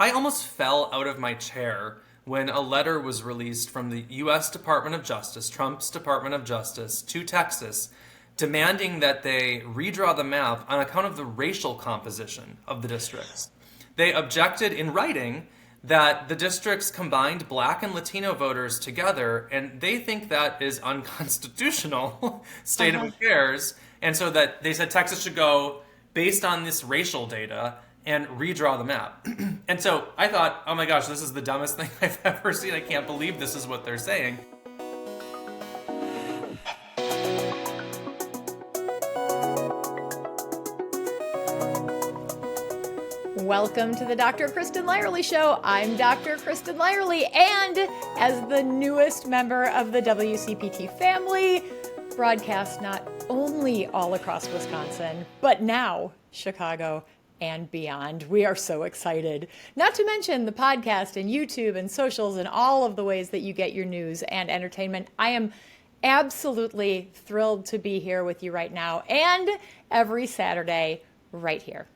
I almost fell out of my chair when a letter was released from the U.S. Department of Justice, Trump's Department of Justice, to Texas, demanding that they redraw the map on account of the racial composition of the districts. They objected in writing that the districts combined Black and Latino voters together, and they think that is unconstitutional state of affairs. And so that they said Texas should go based on this racial data and redraw the map. And so I thought, oh my gosh, this is the dumbest thing I've ever seen. I can't believe this is what they're saying. Welcome to the Dr. Kristin Lyerly Show. I'm Dr. Kristin Lyerly, and as the newest member of the WCPT family, broadcast not only all across Wisconsin, but now Chicago and beyond. We are so excited. Not to mention the podcast and YouTube and socials and all of the ways that you get your news and entertainment. I am absolutely thrilled to be here with you right now and every Saturday right here.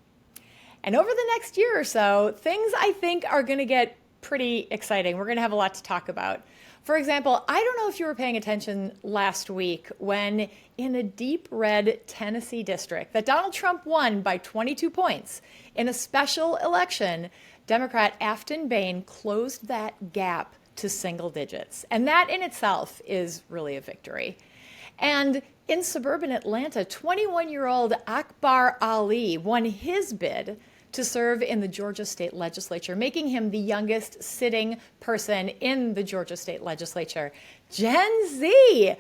And over the next year or so, things I think are going to get pretty exciting. We're going to have a lot to talk about. For example, I don't know if you were paying attention last week when in a deep red Tennessee district that Donald Trump won by 22 points in a special election, Democrat Afton Bain closed that gap to single digits. And that in itself is really a victory. And in suburban Atlanta, 21-year-old Akbar Ali won his bid to serve in the Georgia State Legislature, making him the youngest sitting person in the Georgia State Legislature. Gen Z!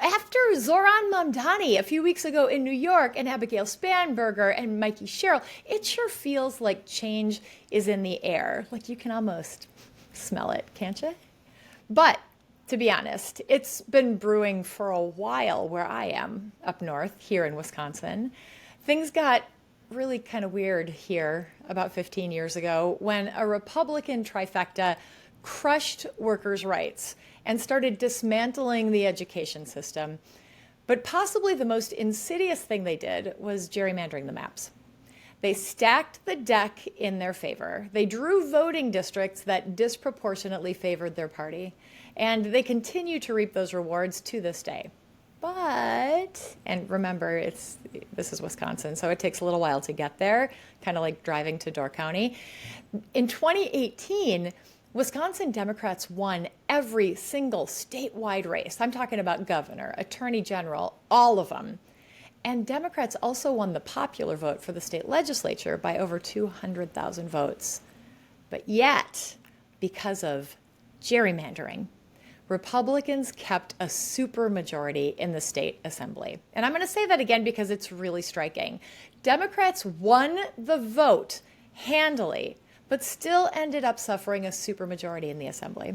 After Zohran Mamdani a few weeks ago in New York and Abigail Spanberger and Mikey Sherrill, it sure feels like change is in the air. Like you can almost smell it, can't you? But to be honest, it's been brewing for a while where I am up north here in Wisconsin. Things got really kind of weird here about 15 years ago when a Republican trifecta crushed workers' rights and started dismantling the education system. But possibly the most insidious thing they did was gerrymandering the maps. They stacked the deck in their favor. They drew voting districts that disproportionately favored their party, and they continue to reap those rewards to this day. But, and remember, this is Wisconsin, so it takes a little while to get there, kind of like driving to Door County. In 2018, Wisconsin Democrats won every single statewide race. I'm talking about governor, attorney general, all of them. And Democrats also won the popular vote for the state legislature by over 200,000 votes. But yet, because of gerrymandering, Republicans kept a supermajority in the state assembly. And I'm going to say that again because it's really striking. Democrats won the vote handily, but still ended up suffering a supermajority in the assembly.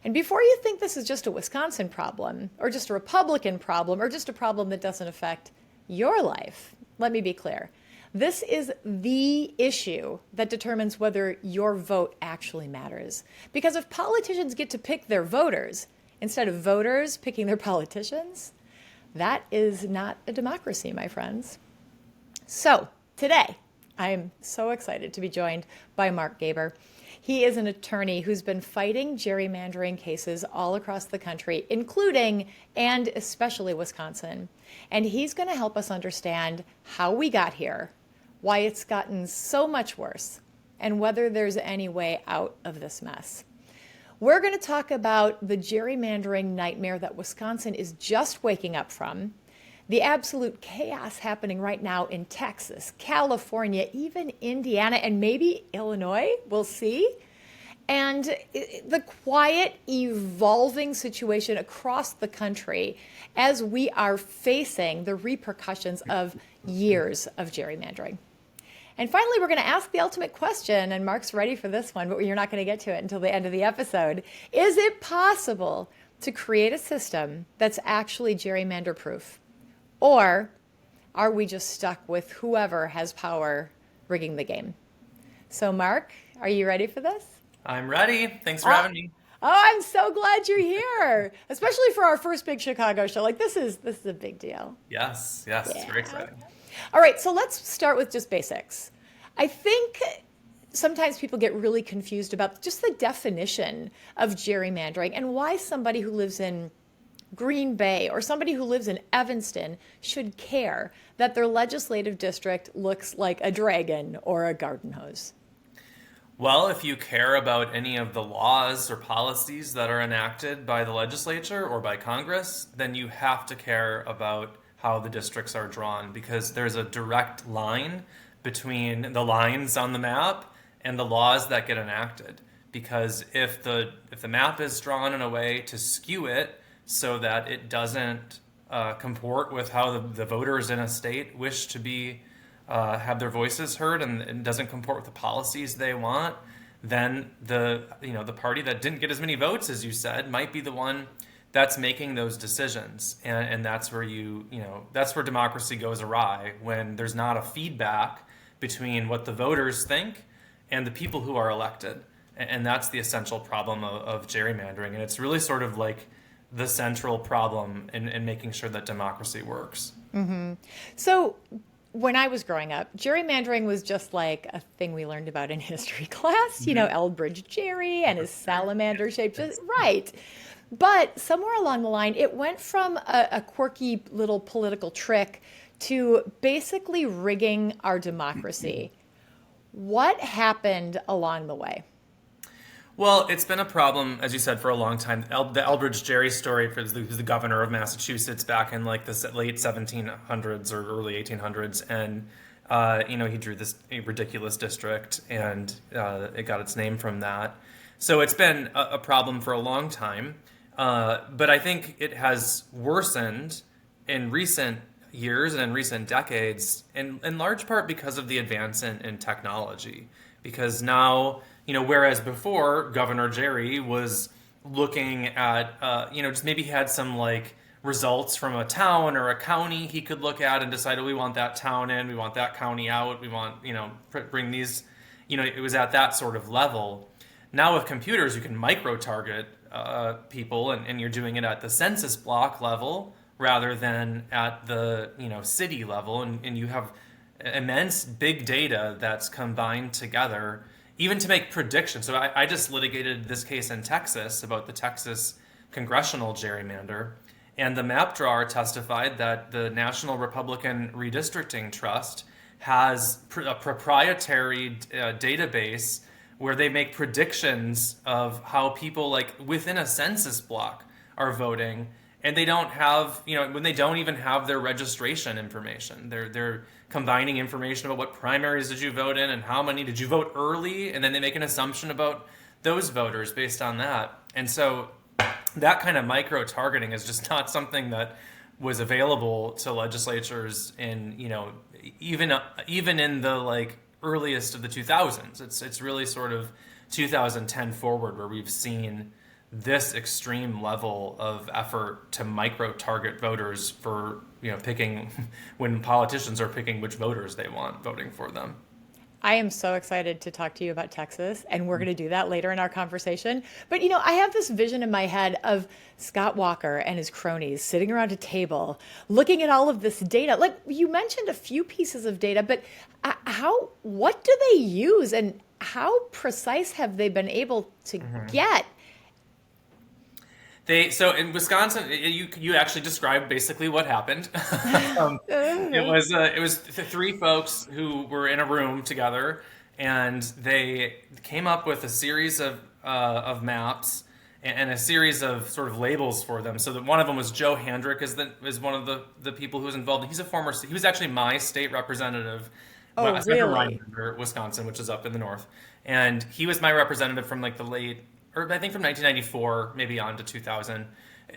And before you think this is just a Wisconsin problem, or just a Republican problem, or just a problem that doesn't affect your life, let me be clear. This is the issue that determines whether your vote actually matters. Because if politicians get to pick their voters instead of voters picking their politicians, that is not a democracy, my friends. So today, I'm so excited to be joined by Mark Gaber. He is an attorney who's been fighting gerrymandering cases all across the country, including and especially Wisconsin. And he's going to help us understand how we got here, why it's gotten so much worse, and whether there's any way out of this mess. We're going to talk about the gerrymandering nightmare that Wisconsin is just waking up from, the absolute chaos happening right now in Texas, California, even Indiana, and maybe Illinois, we'll see, and the quiet, evolving situation across the country as we are facing the repercussions of years of gerrymandering. And finally, we're going to ask the ultimate question, and Mark's ready for this one, but you're not going to get to it until the end of the episode. Is it possible to create a system that's actually gerrymander-proof? Or are we just stuck with whoever has power rigging the game? So, Mark, are you ready for this? I'm ready. Thanks for having me. Oh, I'm so glad you're here, especially for our first big Chicago show. Like, this is a big deal. Yes, it's very exciting. All right, so let's start with just basics. I think sometimes people get really confused about just the definition of gerrymandering and why somebody who lives in Green Bay or somebody who lives in Evanston should care that their legislative district looks like a dragon or a garden hose. Well, if you care about any of the laws or policies that are enacted by the legislature or by Congress, then you have to care about how the districts are drawn, because there's a direct line between the lines on the map and the laws that get enacted. Because if the map is drawn in a way to skew it so that it doesn't comport with how the voters in a state wish to be have their voices heard, and it doesn't comport with the policies they want, then the party that didn't get as many votes as you said might be the one that's making those decisions, and that's where that's where democracy goes awry, when there's not a feedback between what the voters think and the people who are elected, and that's the essential problem of gerrymandering, and it's really sort of like the central problem in making sure that democracy works. Mm-hmm. So when I was growing up, gerrymandering was just like a thing we learned about in history class, Elbridge Gerry and his salamander shape, right. But somewhere along the line, it went from a quirky little political trick to basically rigging our democracy. What happened along the way? Well, it's been a problem, as you said, for a long time. The Elbridge Gerry story, who's the governor of Massachusetts back in like the late 1700s or early 1800s, and he drew this ridiculous district, and it got its name from that. So it's been a problem for a long time, but I think it has worsened in recent years and in recent decades, in large part because of the advance in technology. Because now, whereas before Governor Gerry was looking at, just maybe had some like results from a town or a county he could look at and decide, oh, we want that town in, we want that county out, we want, bring these, it was at that sort of level. Now with computers, you can micro-target people, and you're doing it at the census block level rather than at the, city level, and you have immense big data that's combined together even to make predictions. So I just litigated this case in Texas about the Texas congressional gerrymander, and the map drawer testified that the National Republican Redistricting Trust has a proprietary database where they make predictions of how people like within a census block are voting, and they don't have, when they don't even have their registration information. They're combining information about what primaries did you vote in and how many did you vote early, and then they make an assumption about those voters based on that. And so that kind of micro-targeting is just not something that was available to legislatures in, even in the like earliest of the 2000s. It's really sort of 2010 forward where we've seen this extreme level of effort to micro-target voters for, picking when politicians are picking which voters they want voting for them. I am so excited to talk to you about Texas, and we're going to do that later in our conversation. But, I have this vision in my head of Scott Walker and his cronies sitting around a table looking at all of this data. Like, you mentioned a few pieces of data, but what do they use, and how precise have they been able to get? So in Wisconsin, you actually described basically what happened. It was three folks who were in a room together, and they came up with a series of maps and a series of sort of labels for them. So that one of them was Joe Handrick is one of the people who was involved. He was actually my state representative. Oh, really? Gerrymander, Wisconsin, which is up in the north, and he was my representative from like I think from 1994, maybe on to 2000.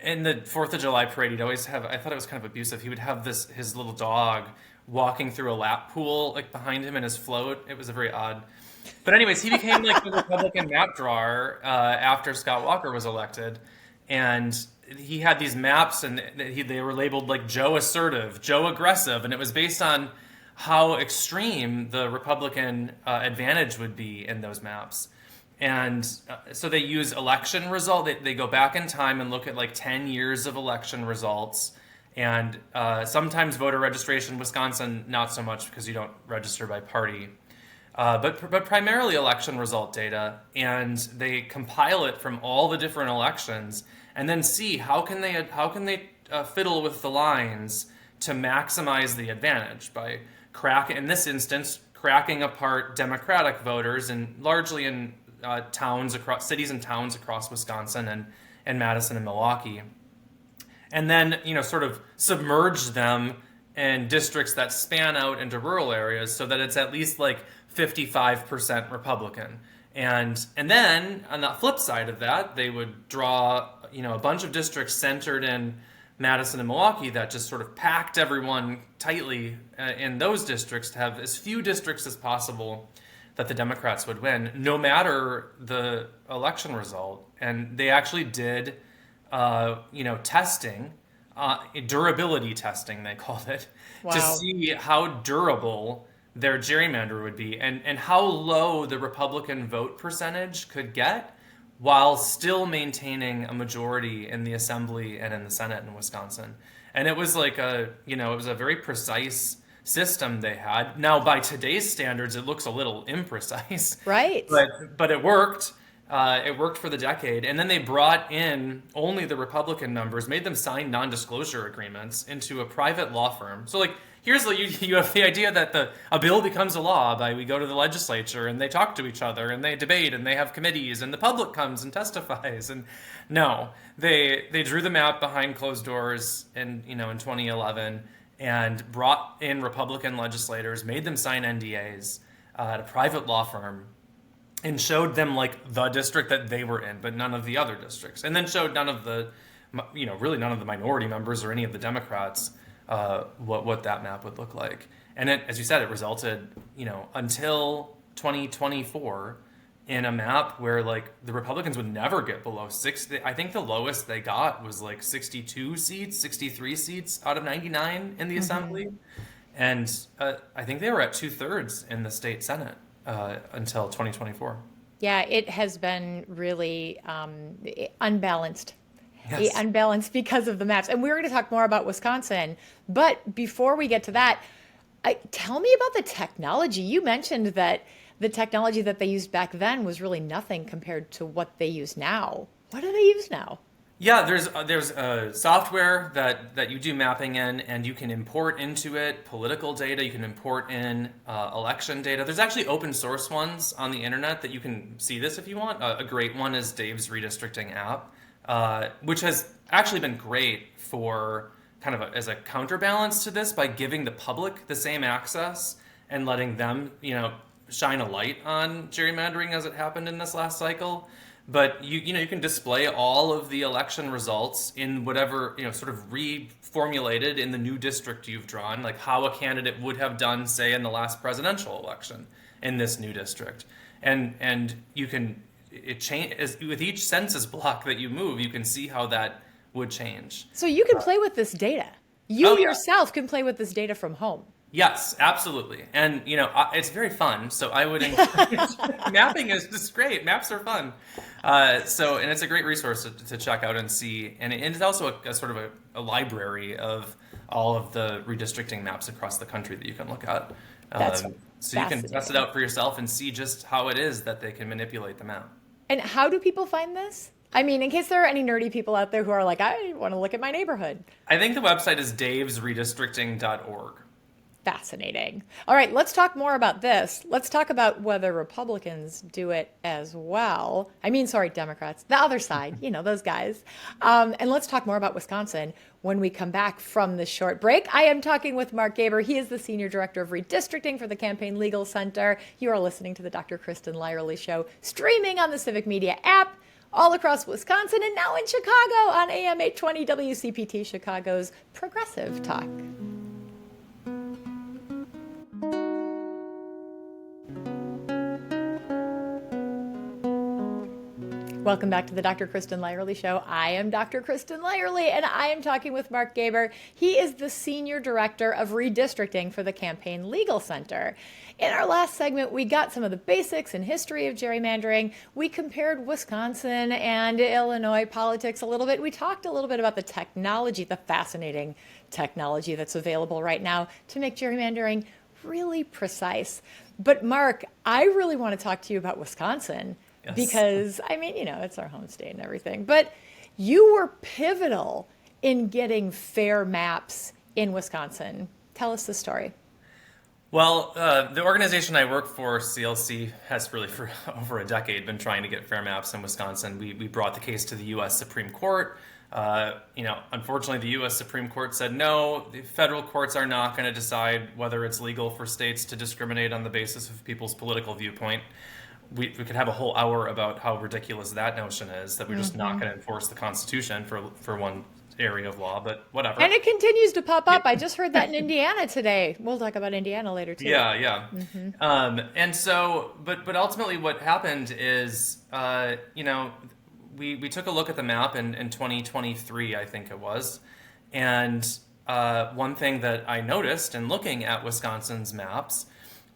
In the 4th of July parade, he'd always have, I thought it was kind of abusive, he would have his little dog walking through a lap pool like behind him in his float. It was a very odd. But anyways, he became like the Republican map drawer after Scott Walker was elected. And he had these maps, and they were labeled like Joe Assertive, Joe Aggressive, and it was based on how extreme the Republican advantage would be in those maps. And so they use election result. They go back in time and look at like 10 years of election results. And sometimes voter registration, Wisconsin, not so much because you don't register by party. but primarily election result data, and they compile it from all the different elections, and then see how can they fiddle with the lines to maximize the advantage by in this instance, cracking apart Democratic voters and largely in cities and towns across Wisconsin and Madison and Milwaukee, and then sort of submerge them in districts that span out into rural areas so that it's at least like 55% Republican. And then on the flip side of that, they would draw a bunch of districts centered in Madison and Milwaukee that just sort of packed everyone tightly in those districts to have as few districts as possible that the Democrats would win, no matter the election result. And they actually did, testing, durability testing, they called it, Wow. to see how durable their gerrymander would be and how low the Republican vote percentage could get while still maintaining a majority in the Assembly and in the Senate in Wisconsin. And it was like it was a very precise system they had. Now, by today's standards, it looks a little imprecise. Right. But it worked. It worked for the decade. And then they brought in only the Republican members, made them sign non-disclosure agreements into a private law firm. So, you have the idea that a bill becomes a law by we go to the legislature and they talk to each other and they debate and they have committees and the public comes and testifies. And no, they drew the map behind closed doors in 2011 and brought in Republican legislators, made them sign NDAs at a private law firm, and showed them like the district that they were in, but none of the other districts, and then showed none of the minority members or any of the Democrats what that map would look like. And it, as you said, it resulted, until 2024 in a map where like the Republicans would never get below 60. I think the lowest they got was like 62 seats, 63 seats out of 99 in the Assembly. And I think they were at 2/3 in the state Senate until 2024. Yeah, it has been really unbalanced. Yes. Unbalanced because of the maps. And we're going to talk more about Wisconsin. But before we get to that, tell me about the technology. You mentioned that the technology that they used back then was really nothing compared to what they use now. What do they use now? Yeah, there's software that you do mapping in, and you can import into it political data. You can import in election data. There's actually open source ones on the internet that you can see this if you want. A great one is Dave's Redistricting app, which has actually been great for kind of as a counterbalance to this by giving the public the same access and letting them, shine a light on gerrymandering as it happened in this last cycle. But you can display all of the election results in whatever, sort of reformulated in the new district you've drawn, like how a candidate would have done, say, in the last presidential election in this new district. And you can, with each census block that you move, you can see how that would change. So you can play with this data. You yourself can play with this data from home. Yes, absolutely. And, it's very fun. So I would encourage, mapping is just great. Maps are fun. And it's a great resource to check out and see. And it's also a sort of a library of all of the redistricting maps across the country that you can look at. So you can test it out for yourself and see just how it is that they can manipulate the map. And how do people find this? I mean, in case there are any nerdy people out there who are like, I want to look at my neighborhood. I think the website is davesredistricting.org. Fascinating. All right, let's talk more about this. Let's talk about whether Republicans do it as well. Democrats, the other side, those guys. And let's talk more about Wisconsin when we come back from this short break. I am talking with Mark Gaber. He is the Senior Director of Redistricting for the Campaign Legal Center. You are listening to the Dr. Kristin Lyerly Show, streaming on the Civic Media app, all across Wisconsin, and now in Chicago on AM 820 WCPT, Chicago's Progressive Talk. Welcome back to the Dr. Kristin Lyerly Show. I am Dr. Kristin Lyerly, and I am talking with Mark Gaber. He is the Senior Director of Redistricting for the Campaign Legal Center. In our last segment, we got some of the basics and history of gerrymandering. We compared Wisconsin and Illinois politics a little bit. We talked a little bit about the technology, the fascinating technology that's available right now to make gerrymandering really precise. But Mark, I really want to talk to you about Wisconsin Yes. because, I mean, it's our home state and everything. But you were pivotal in getting fair maps in Wisconsin. Tell us the story. Well, the organization I work for, CLC, has really for over a decade been trying to get fair maps in Wisconsin. We brought the case to the U.S. Supreme Court. Unfortunately, the U.S. Supreme Court said no. The federal courts are not going to decide whether it's legal for states to discriminate on the basis of people's political viewpoint. We could have a whole hour about how ridiculous that notion is, that we're just not going to enforce the Constitution for one area of law, but whatever. And it continues to pop up. I just heard that in Indiana today. We'll talk about Indiana later too. Yeah. And so, but ultimately, what happened is, we took a look at the map in 2023, I think it was, and one thing that I noticed in looking at Wisconsin's maps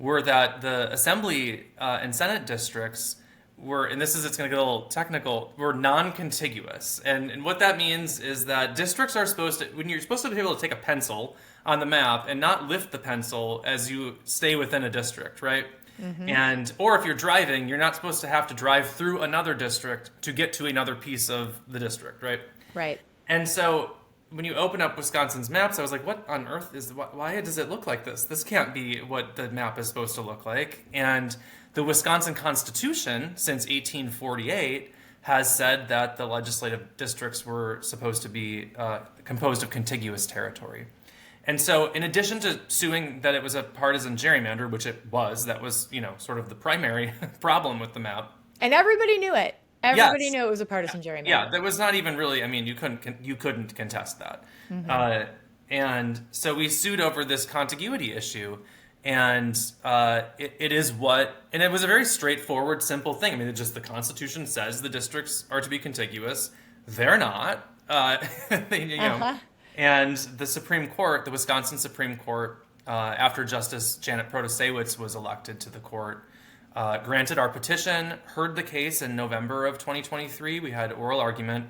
were that the Assembly and Senate districts were, and it's going to get a little technical, were non-contiguous. And what that means is that districts are supposed to, when you're supposed to be able to take a pencil on the map and not lift the pencil as you stay within a district, right? Or if you're driving, you're not supposed to have to drive through another district to get to another piece of the district, right? Right. And so when you open up Wisconsin's maps, I was like, what on earth why does it look like this? This can't be what the map is supposed to look like. And the Wisconsin Constitution, since 1848, has said that the legislative districts were supposed to be composed of contiguous territory. And so in addition to suing that it was a partisan gerrymander, which it was, that was, sort of the primary problem with the map. And everybody knew it. Everybody Yes. knew it was a partisan gerrymander. Yeah, that was not even really, you couldn't contest that. And so we sued over this contiguity issue. And it is and it was a very straightforward, simple thing. Just the Constitution says the districts are to be contiguous. They're not. And the Supreme Court, the Wisconsin Supreme Court, after Justice Janet Protasewicz was elected to the court, granted our petition, heard the case in November of 2023. We had oral argument.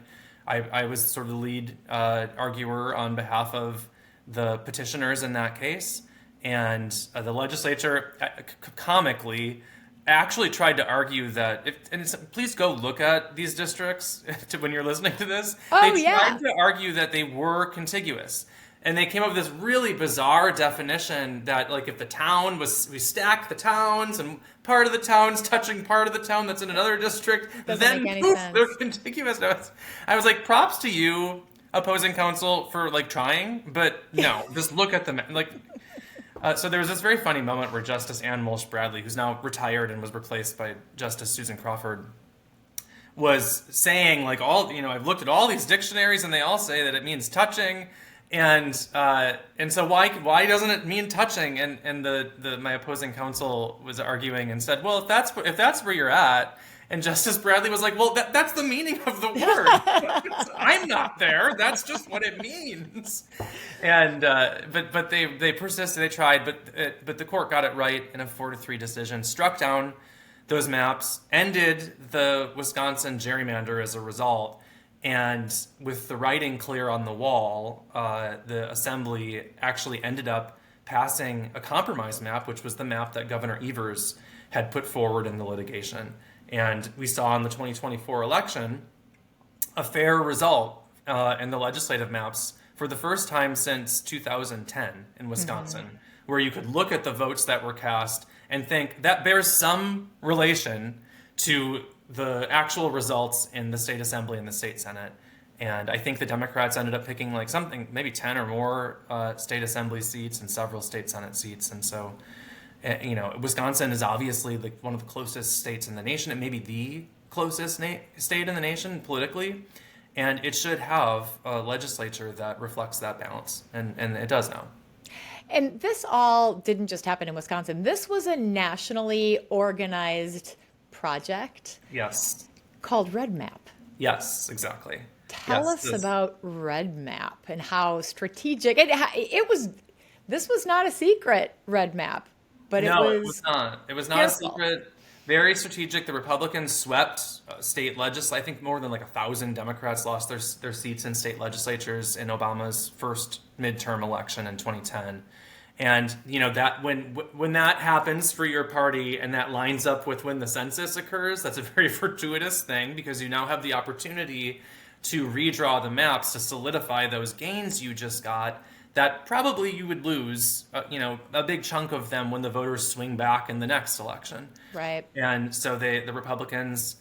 I was sort of the lead arguer on behalf of the petitioners in that case. And the legislature, comically, actually tried to argue that, please go look at these districts when you're listening to this. They tried to argue that they were contiguous. And they came up with this really bizarre definition that, if the town we stack the towns and part of the town's touching part of the town that's in another district, then poof, they're contiguous. I was like, props to you, opposing counsel, for trying, but no, just look at them. So there was this very funny moment where Justice Ann Mulch Bradley, who's now retired and was replaced by Justice Susan Crawford, was saying I've looked at all these dictionaries and they all say that it means touching, and so why doesn't it mean touching? And my opposing counsel was arguing and said, well, if that's where you're at. And Justice Bradley was like, well, that's the meaning of the word. I'm not there. That's just what it means. And but they persisted. They tried, but the court got it right in a 4-3 decision, struck down those maps, ended the Wisconsin gerrymander as a result. And with the writing clear on the wall, the Assembly actually ended up passing a compromise map, which was the map that Governor Evers had put forward in the litigation. And we saw in the 2024 election a fair result in the legislative maps for the first time since 2010 in Wisconsin, where you could look at the votes that were cast and think that bears some relation to the actual results in the state assembly and the state senate. And I think the Democrats ended up picking maybe 10 or more state assembly seats and several state senate seats. And so Wisconsin is obviously one of the closest states in the nation. It may be the closest state in the nation politically, and it should have a legislature that reflects that balance, and it does now. And this all didn't just happen in Wisconsin. This was a nationally organized project. Yes. Called Red Map. Yes, exactly. Tell us about Red Map and how strategic it was. This was not a secret Red Map. But no, it was not. It was not careful. A secret. Very strategic. The Republicans swept state legislature. I think more than 1,000 Democrats lost their seats in state legislatures in Obama's first midterm election in 2010. And that when that happens for your party and that lines up with when the census occurs, that's a very fortuitous thing, because you now have the opportunity to redraw the maps to solidify those gains you just got that probably you would lose, a big chunk of them when the voters swing back in the next election. Right. And so the Republicans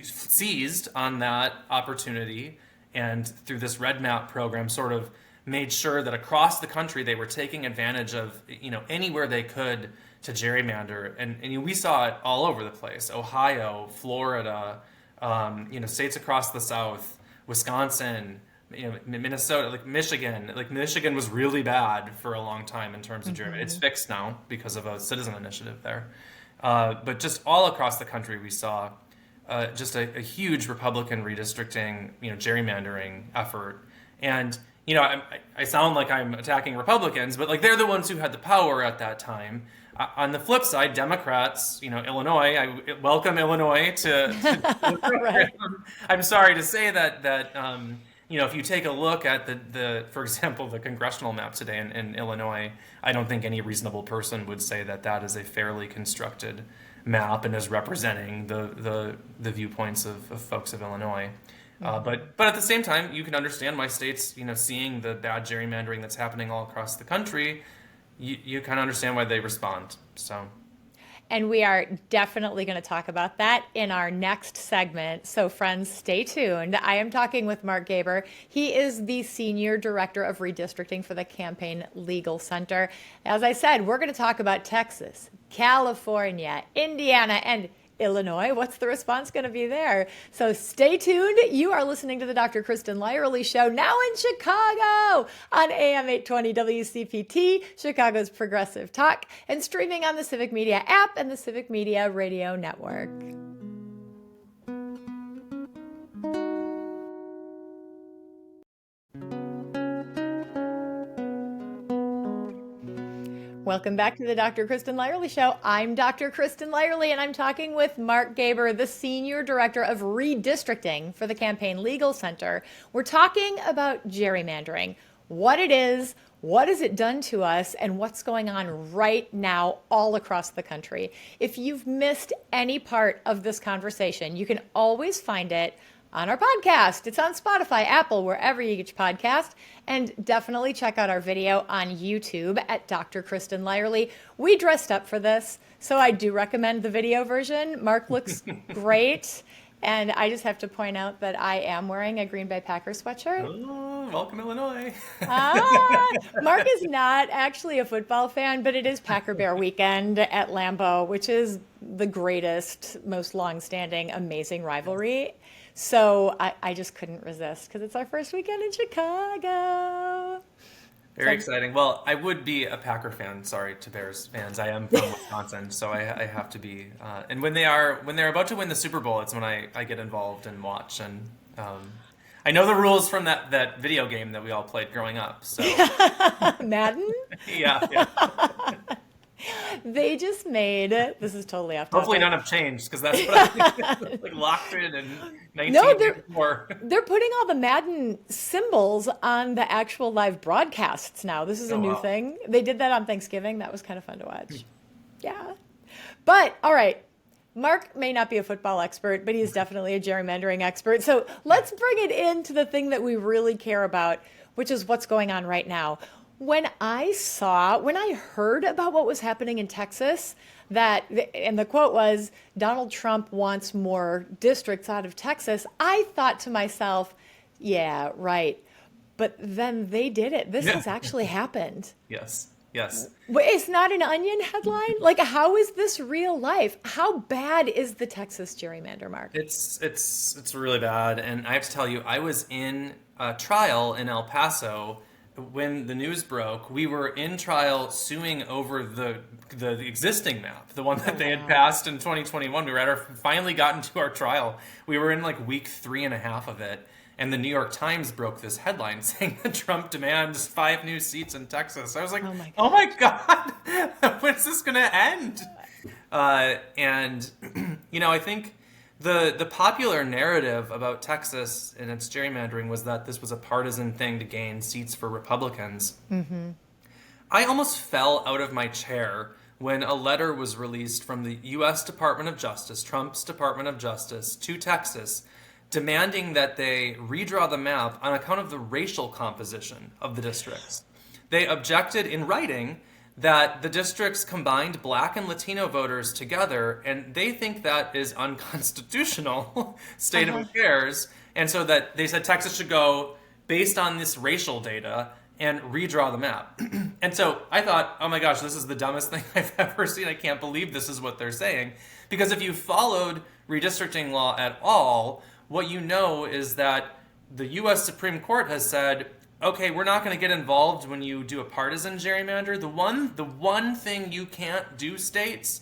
seized on that opportunity, and through this red map program sort of made sure that across the country they were taking advantage of, anywhere they could to gerrymander. And we saw it all over the place. Ohio, Florida, states across the South, Wisconsin, Minnesota, Michigan. Michigan was really bad for a long time in terms of gerrymandering. It's fixed now because of a citizen initiative there. But just all across the country, we saw just a huge Republican redistricting, gerrymandering effort. And, I sound like I'm attacking Republicans, but they're the ones who had the power at that time. On the flip side, Democrats, Illinois, I welcome Illinois to Right. I'm sorry to say that if you take a look at for example, the congressional map today in Illinois, I don't think any reasonable person would say that is a fairly constructed map and is representing the viewpoints of folks of Illinois. But at the same time, you can understand why states, seeing the bad gerrymandering that's happening all across the country, you kind of understand why they respond. So. And we are definitely going to talk about that in our next segment. So friends, stay tuned. I am talking with Mark Gaber. He is the Senior Director of Redistricting for the Campaign Legal Center. As I said, we're going to talk about Texas, California, Indiana, and Illinois. What's the response going to be there? So stay tuned. You are listening to the Dr. Kristin Lyerly Show, now in Chicago on AM 820 WCPT, Chicago's Progressive Talk, and streaming on the Civic Media app and the Civic Media Radio Network. Welcome back to the Dr. Kristin Lyerly Show. I'm Dr. Kristin Lyerly, and I'm talking with Mark Gaber, the Senior Director of Redistricting for the Campaign Legal Center. We're talking about gerrymandering, what it is, what has it done to us, and what's going on right now all across the country. If you've missed any part of this conversation, you can always find it on our podcast. It's on Spotify, Apple, wherever you get your podcast. And definitely check out our video on YouTube at Dr. Kristin Lyerly. We dressed up for this, so I do recommend the video version. Mark looks great. And I just have to point out that I am wearing a Green Bay Packers sweatshirt. Oh, welcome, Illinois. Mark is not actually a football fan, but it is Packer Bear weekend at Lambeau, which is the greatest, most long-standing, amazing rivalry. So I just couldn't resist because it's our first weekend in Chicago. Very exciting. Well, I would be a Packer fan. Sorry to Bears fans. I am from Wisconsin, so I have to be. And when they're about to win the Super Bowl, it's when I get involved and watch. And I know the rules from that video game that we all played growing up. So Madden? Yeah. They just made, this is totally off topic. Hopefully none have changed, because that's what I think, locked in 1984. No, they're putting all the Madden symbols on the actual live broadcasts now. This is a new thing. They did that on Thanksgiving. That was kind of fun to watch. Yeah. But, all right. Mark may not be a football expert, but he's definitely a gerrymandering expert. So let's bring it into the thing that we really care about, which is what's going on right now. When I heard about what was happening in Texas, and the quote was, Donald Trump wants more districts out of Texas, I thought to myself, yeah, right. But then they did it. This has actually happened. Yes. It's not an Onion headline? Like, how is this real life? How bad is the Texas gerrymander, Mark? It's really bad. And I have to tell you, I was in a trial in El Paso when the news broke. We were in trial suing over the existing map, the one that they had passed in 2021. We were finally gotten to our trial. We were in week 3.5 of it. And the New York Times broke this headline saying that Trump demands 5 new seats in Texas. I was like, oh my God, when's this going to end? And, I think the popular narrative about Texas and its gerrymandering was that this was a partisan thing to gain seats for Republicans. Mm-hmm. I almost fell out of my chair when a letter was released from the U.S. Department of Justice, Trump's Department of Justice, to Texas, demanding that they redraw the map on account of the racial composition of the districts. They objected in writing that the districts combined Black and Latino voters together, and they think that is unconstitutional state of affairs. And so that they said Texas should go based on this racial data and redraw the map. And so I thought, oh my gosh, this is the dumbest thing I've ever seen. I can't believe this is what they're saying. Because if you followed redistricting law at all, what you know is that the U.S. Supreme Court has said, okay, we're not going to get involved when you do a partisan gerrymander. The one thing you can't do, states,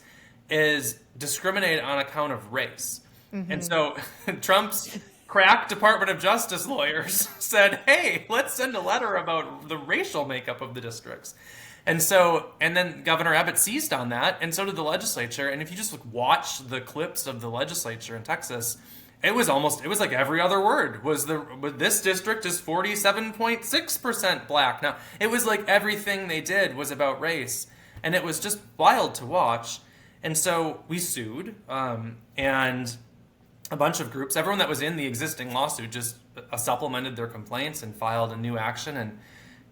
is discriminate on account of race. And so Trump's crack Department of Justice lawyers said, hey, let's send a letter about the racial makeup of the districts. And then Governor Abbott seized on that, and so did the legislature. And if you just watch the clips of the legislature in Texas, it was like every other word was this district is 47.6% Black. Now, it was like everything they did was about race, and it was just wild to watch. And so we sued, and a bunch of groups, everyone that was in the existing lawsuit, just supplemented their complaints and filed a new action. And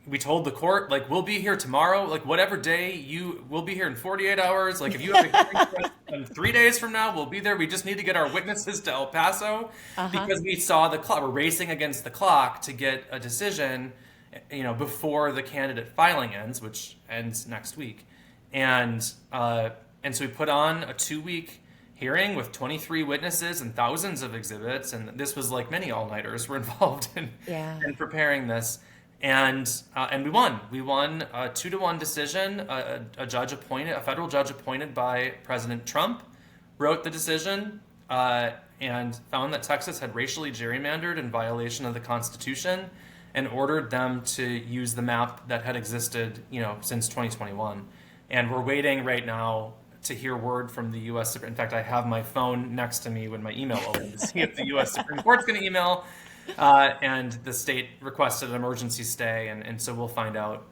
we told the court, like, we'll be here tomorrow, like whatever day we'll be here in 48 hours. Like if you have a hearing for us in 3 days from now, we'll be there. We just need to get our witnesses to El Paso because we saw the clock. We're racing against the clock to get a decision, before the candidate filing ends, which ends next week. And so we put on a 2-week hearing with 23 witnesses and thousands of exhibits. And this was like many all-nighters were involved in preparing this. And we won. We won a 2-1 decision. A federal judge appointed by President Trump, wrote the decision and found that Texas had racially gerrymandered in violation of the Constitution, and ordered them to use the map that had existed, since 2021. And we're waiting right now to hear word from the U.S. In fact, I have my phone next to me when my email opens to see if the U.S. Supreme Court's going to email. And the state requested an emergency stay, and so we'll find out,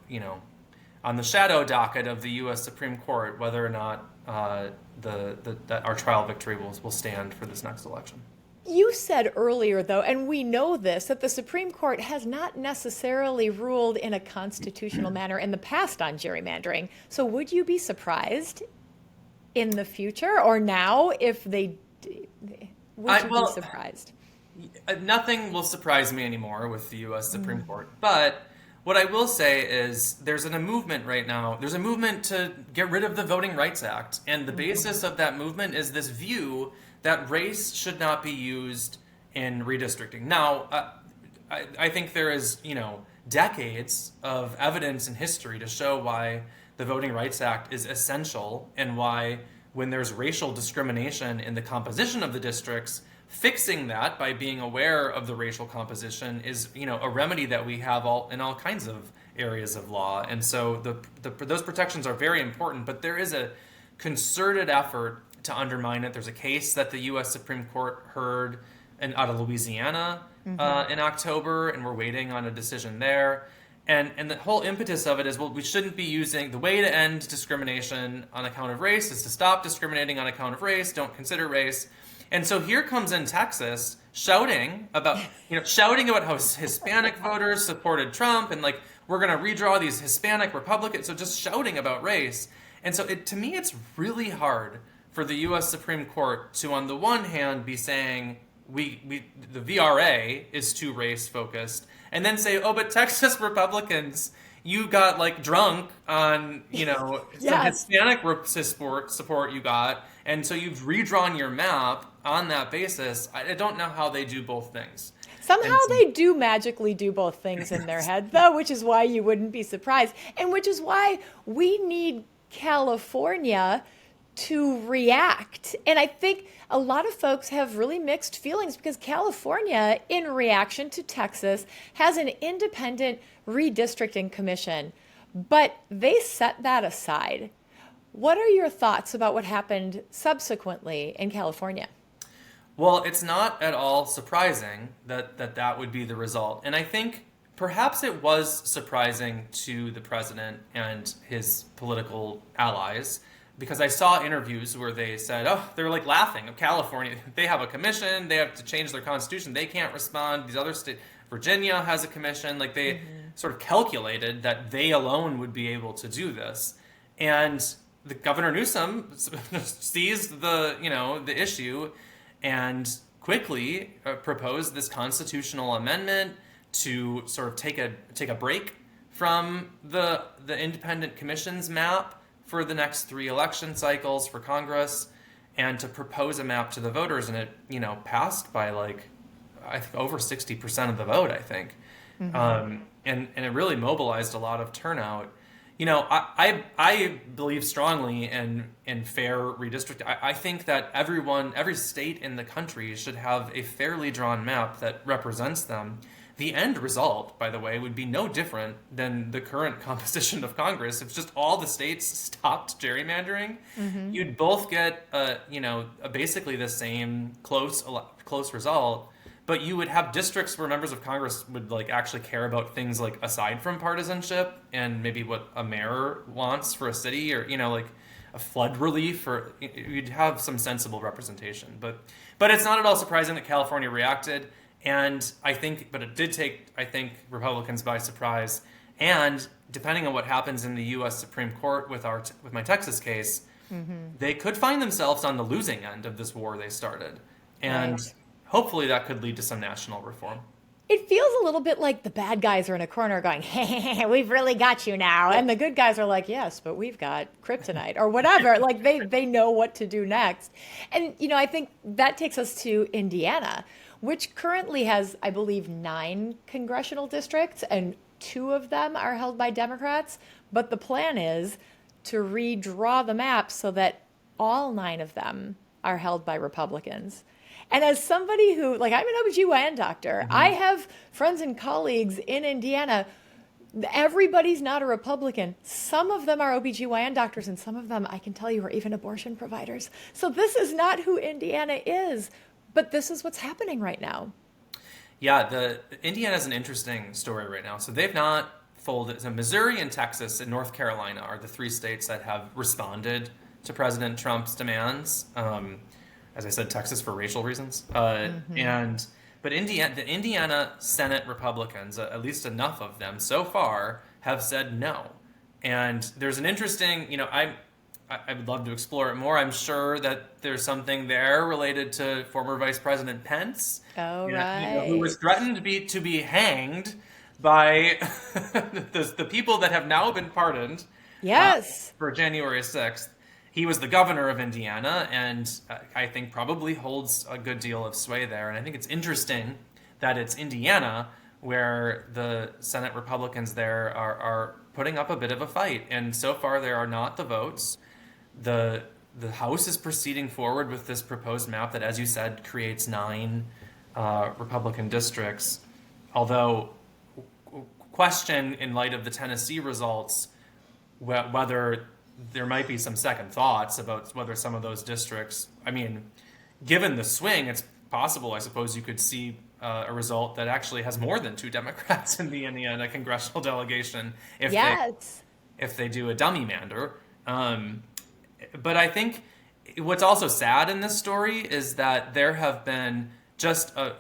on the shadow docket of the U.S. Supreme Court whether or not that our trial victory will stand for this next election. You said earlier, though, and we know this, that the Supreme Court has not necessarily ruled in a constitutional manner in the past on gerrymandering. So would you be surprised in the future or now if they would you be surprised? Nothing will surprise me anymore with the U.S. Supreme Court. But what I will say is there's a movement right now. There's a movement to get rid of the Voting Rights Act. And the basis of that movement is this view that race should not be used in redistricting. Now, I think there is, decades of evidence in history to show why the Voting Rights Act is essential, and why when there's racial discrimination in the composition of the districts, fixing that by being aware of the racial composition is, a remedy that we have in all kinds of areas of law. And so those protections are very important, but there is a concerted effort to undermine it. There's a case that the U.S. Supreme Court heard out of Louisiana in October, and we're waiting on a decision there. And the whole impetus of it is, we shouldn't be using, the way to end discrimination on account of race is to stop discriminating on account of race, don't consider race. And so here comes in Texas shouting about how Hispanic voters supported Trump, and we're going to redraw these Hispanic Republicans. So just shouting about race. And so to me, it's really hard for the U.S. Supreme Court to, on the one hand, be saying the VRA is too race focused, and then say, oh, but Texas Republicans, you got drunk on some Hispanic support you got, and so you've redrawn your map on that basis. I don't know how they do both things. Somehow they do magically do both things in their head, though, which is why you wouldn't be surprised, and which is why we need California to react. And I think a lot of folks have really mixed feelings because California, in reaction to Texas, has an independent redistricting commission, but they set that aside. What are your thoughts about what happened subsequently in California? Well, it's not at all surprising that would be the result. And I think perhaps it was surprising to the president and his political allies, because I saw interviews where they said, oh, they're like laughing of California. They have a commission. They have to change their constitution. They can't respond. These other states, Virginia has a commission. Like they sort of calculated that they alone would be able to do this. And the Governor Newsom sees the issue and quickly proposed this constitutional amendment to sort of take a break from the independent commission's map for the next 3 election cycles for Congress, and to propose a map to the voters, and it passed by I think over 60% of the vote, I think. And it really mobilized a lot of turnout. I believe strongly in fair redistricting. I think that every state in the country should have a fairly drawn map that represents them. The end result, by the way, would be no different than the current composition of Congress. If just all the states stopped gerrymandering, you'd both get, basically the same close result. But you would have districts where members of Congress would actually care about things aside from partisanship and maybe what a mayor wants for a city, or a flood relief, or you'd have some sensible representation. But it's not at all surprising that California reacted. And it did take, Republicans by surprise. And depending on what happens in the U.S. Supreme Court with my Texas case, they could find themselves on the losing end of this war they started. And hopefully that could lead to some national reform. It feels a little bit like the bad guys are in a corner going, hey, we've really got you now. And the good guys are like, yes, but we've got kryptonite or whatever. They know what to do next. And, I think that takes us to Indiana, which currently has, I believe, 9 congressional districts, and 2 of them are held by Democrats. But the plan is to redraw the map so that all 9 of them are held by Republicans. And as somebody who, I'm an OBGYN doctor, I have friends and colleagues in Indiana. Everybody's not a Republican. Some of them are OBGYN doctors, and some of them, I can tell you, are even abortion providers. So this is not who Indiana is. But this is what's happening right now. Yeah, Indiana is an interesting story right now. So they've not folded. So Missouri and Texas and North Carolina are the 3 states that have responded to President Trump's demands. As I said, Texas for racial reasons. But the Indiana Senate Republicans, at least enough of them so far, have said no. And there's an interesting, I would love to explore it more. I'm sure that there's something there related to former Vice President Pence, right, who was threatened to be hanged by the people that have now been pardoned. Yes, for January 6th. He was the governor of Indiana, and I think probably holds a good deal of sway there. And I think it's interesting that it's Indiana where the Senate Republicans there are putting up a bit of a fight. And so far there are not the votes. The House is proceeding forward with this proposed map that, as you said, creates 9 Republican districts. Although, question in light of the Tennessee results whether there might be some second thoughts about whether some of those districts, given the swing, it's possible, I suppose, you could see a result that actually has more than 2 Democrats in the Indiana congressional delegation if they do a dummy-mander. But I think what's also sad in this story is that there have been just a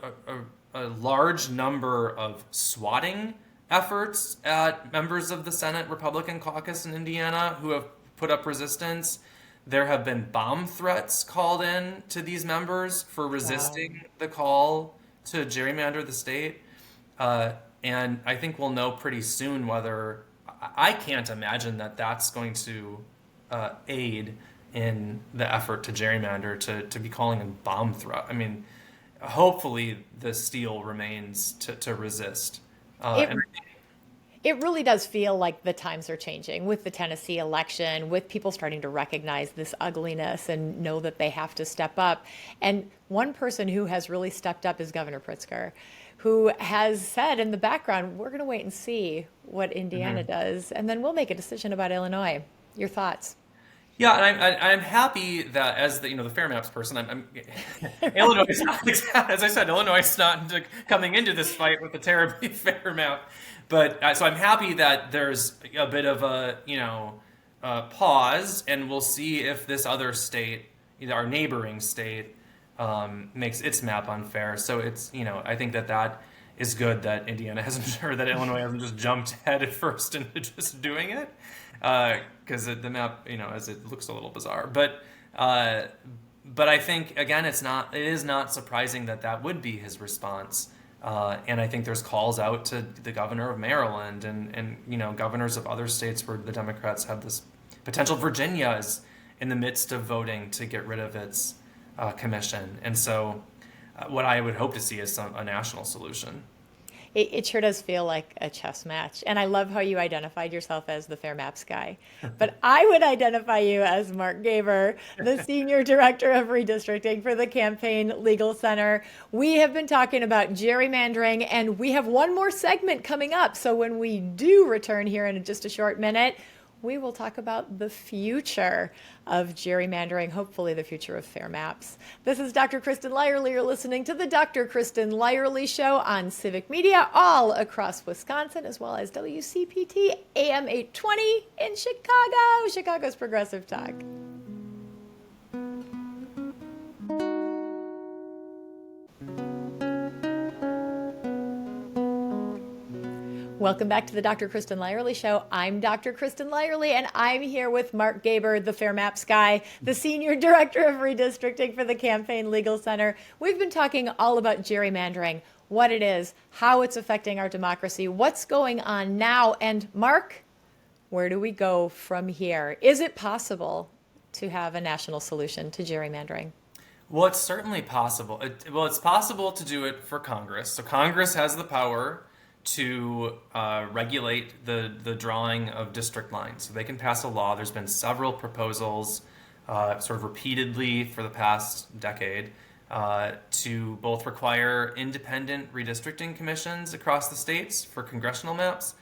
large number of swatting efforts at members of the Senate Republican caucus in Indiana who have put up resistance. There have been bomb threats called in to these members for resisting the call to gerrymander the state. And I think we'll know pretty soon whether... I can't imagine that that's going to aid in the effort to gerrymander, to be calling in bomb threat. Hopefully the steel remains to resist. It really does feel like the times are changing with the Tennessee election, with people starting to recognize this ugliness and know that they have to step up. And one person who has really stepped up is Governor Pritzker, who has said in the background, we're going to wait and see what Indiana does, and then we'll make a decision about Illinois. Your thoughts? Yeah, and I'm happy that as the fair maps person, I'm Illinois is not as I said, Illinois is not coming into this fight with a terribly fair map, but so I'm happy that there's a bit of a pause, and we'll see if this other state, either our neighboring state, makes its map unfair. So it's I think that is good that Indiana hasn't, or that Illinois hasn't just jumped head first into just doing it, because the map, as it looks a little bizarre. But I think again, it is not surprising that would be his response. And I think there's calls out to the governor of Maryland and governors of other states where the Democrats have this potential. Virginia is in the midst of voting to get rid of its commission, and so what I would hope to see is a national solution. It sure does feel like a chess match. And I love how you identified yourself as the Fair Maps guy. But I would identify you as Mark Gaber, the Senior Director of Redistricting for the Campaign Legal Center. We have been talking about gerrymandering, and we have one more segment coming up. So when we do return here in just a short minute, we will talk about the future of gerrymandering, hopefully the future of fair maps. This is Dr. Kristin Lyerly. You're listening to the Dr. Kristin Lyerly Show on Civic Media all across Wisconsin, as well as WCPT AM 820 in Chicago, Chicago's Progressive Talk. Welcome back to the Dr. Kristin Lyerly Show. I'm Dr. Kristin Lyerly, and I'm here with Mark Gaber, the Fair Maps guy, the Senior Director of Redistricting for the Campaign Legal Center. We've been talking all about gerrymandering, what it is, how it's affecting our democracy, what's going on now. And Mark, where do we go from here? Is it possible to have a national solution to gerrymandering? Well, it's certainly possible. It's possible to do it for Congress. So Congress has the power to regulate the drawing of district lines. So they can pass a law. There's been several proposals sort of repeatedly for the past decade to both require independent redistricting commissions across the states for congressional maps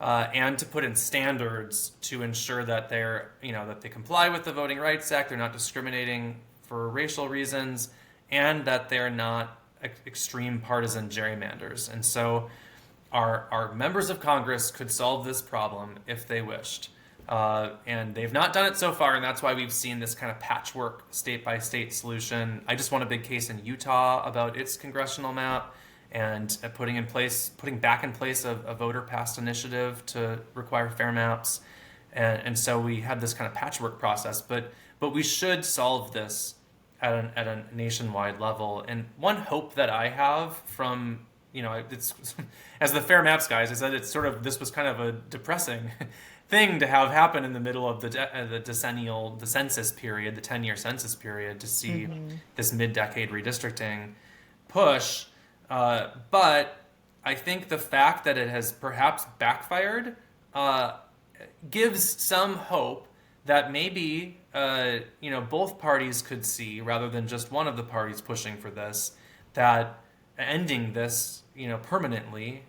and to put in standards to ensure that that they comply with the Voting Rights Act, they're not discriminating for racial reasons, and that they're not extreme partisan gerrymanders. And so our members of Congress could solve this problem if they wished. And they've not done it so far, and that's why we've seen this kind of patchwork state-by-state solution. I just won a big case in Utah about its congressional map and putting back in place a voter-passed initiative to require fair maps. And so we have this kind of patchwork process, but we should solve this at a nationwide level. And one hope that I have from it's as the fair maps guys, I said this was kind of a depressing thing to have happen in the middle of the census period, the 10-year census period, to see this mid-decade redistricting push. But I think the fact that it has perhaps backfired gives some hope that maybe both parties could see, rather than just one of the parties pushing for this, that ending this permanently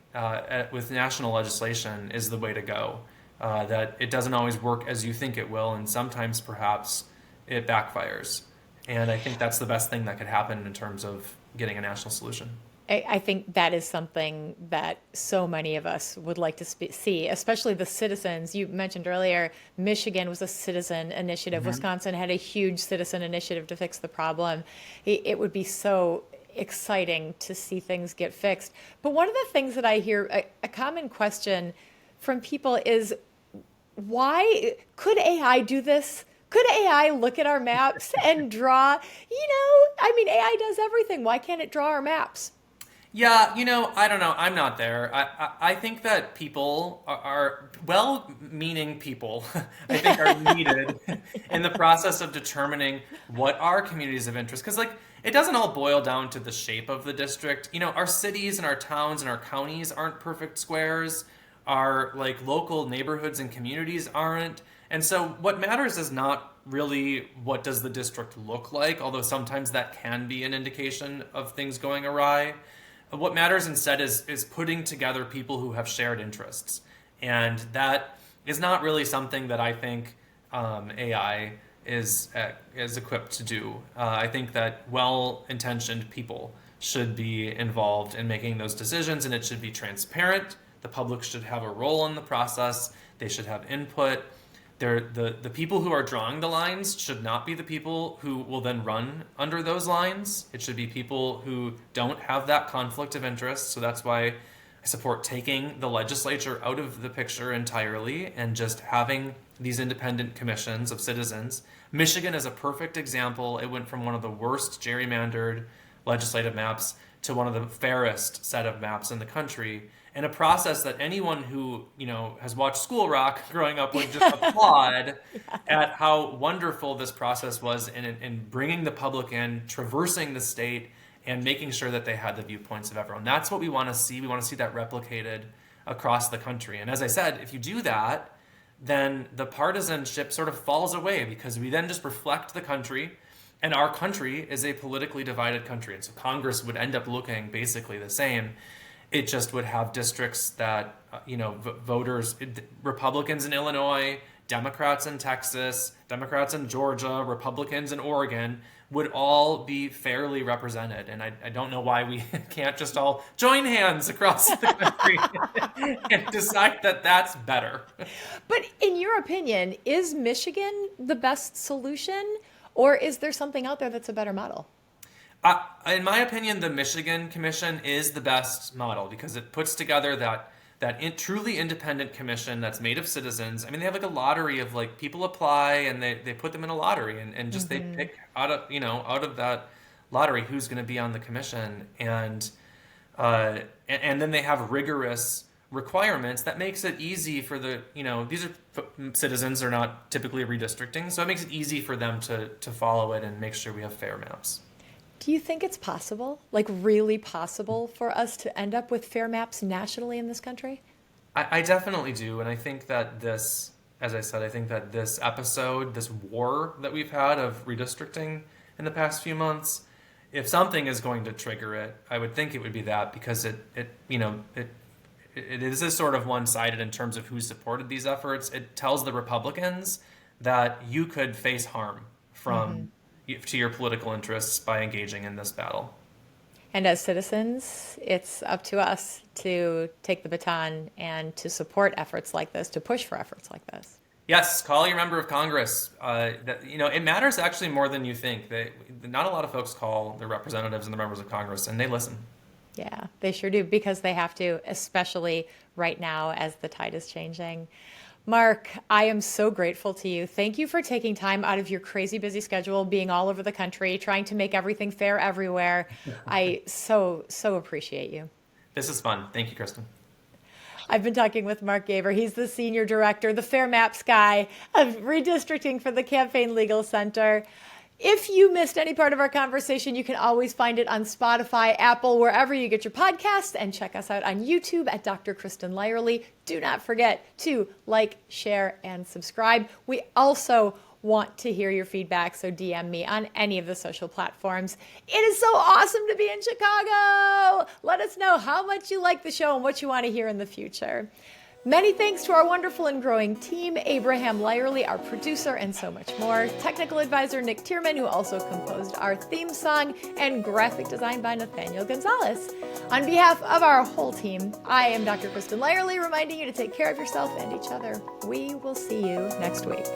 with national legislation is the way to go. That it doesn't always work as you think it will, and sometimes perhaps it backfires. And I think that's the best thing that could happen in terms of getting a national solution. I think that is something that so many of us would like to see, especially the citizens. You mentioned earlier, Michigan was a citizen initiative. Mm-hmm. Wisconsin had a huge citizen initiative to fix the problem. It would be so exciting to see things get fixed. But one of the things that I hear, a common question from people is, why could AI do this? Could AI look at our maps and draw, AI does everything. Why can't it draw our maps? Yeah, I don't know. I'm not there. I think that people are well-meaning people, I think, are needed in the process of determining what are communities of interest. Because, it doesn't all boil down to the shape of the district. Our cities and our towns and our counties aren't perfect squares. Our, local neighborhoods and communities aren't. And so what matters is not really what does the district look like, although sometimes that can be an indication of things going awry. What matters instead is putting together people who have shared interests. And that is not really something that I think AI is equipped to do. I think that well-intentioned people should be involved in making those decisions, and it should be transparent. The public should have a role in the process. They should have input. The people who are drawing the lines should not be the people who will then run under those lines. It should be people who don't have that conflict of interest. So that's why I support taking the legislature out of the picture entirely and just having these independent commissions of citizens. Michigan is a perfect example. It went from one of the worst gerrymandered legislative maps to one of the fairest set of maps in the country, and a process that anyone who, has watched School Rock growing up would just applaud at how wonderful this process was in bringing the public in, traversing the state, and making sure that they had the viewpoints of everyone. That's what we want to see. We want to see that replicated across the country. And as I said, if you do that, then the partisanship sort of falls away, because we then just reflect the country, and our country is a politically divided country. And so Congress would end up looking basically the same. It just would have districts that, voters, Republicans in Illinois, Democrats in Texas, Democrats in Georgia, Republicans in Oregon would all be fairly represented. And I don't know why we can't just all join hands across the country and decide that that's better. But in your opinion, is Michigan the best solution, or is there something out there that's a better model? In my opinion, the Michigan Commission is the best model, because it puts together that truly independent commission that's made of citizens. I mean, they have like a lottery of like people apply, and they put them in a lottery, and just they pick out of that lottery who's going to be on the commission, and then they have rigorous requirements that makes it easy for these are citizens are not typically redistricting, so it makes it easy for them to follow it and make sure we have fair maps. Do you think it's possible, like really possible, for us to end up with fair maps nationally in this country? I definitely do. And I think that this episode, this war that we've had of redistricting in the past few months, if something is going to trigger it, I would think it would be that, because it is sort of one-sided in terms of who supported these efforts. It tells the Republicans that you could face harm from to your political interests by engaging in this battle. And as citizens, it's up to us to take the baton and to support efforts like this, to push for efforts like this. Yes, call your member of Congress. It matters actually more than you think. Not a lot of folks call their representatives and the members of Congress, and they listen. Yeah, they sure do, because they have to, especially right now as the tide is changing. Mark, I am so grateful to you. Thank you for taking time out of your crazy busy schedule, being all over the country, trying to make everything fair everywhere. I so appreciate you. This is fun. Thank you, Kristin. I've been talking with Mark Gaber. He's the Senior Director, the Fair Maps guy of Redistricting for the Campaign Legal Center. If you missed any part of our conversation, you can always find it on Spotify, Apple, wherever you get your podcasts, and check us out on YouTube at Dr. Kristin Lyerly. Do not forget to like, share, and subscribe. We also want to hear your feedback, so DM me on any of the social platforms. It is so awesome to be in Chicago. Let us know how much you like the show and what you want to hear in the future. Many thanks to our wonderful and growing team, Abraham Lyerly, our producer, and so much more. Technical advisor Nick Tierman, who also composed our theme song, and graphic design by Nathaniel Gonzalez. On behalf of our whole team, I am Dr. Kristin Lyerly, reminding you to take care of yourself and each other. We will see you next week.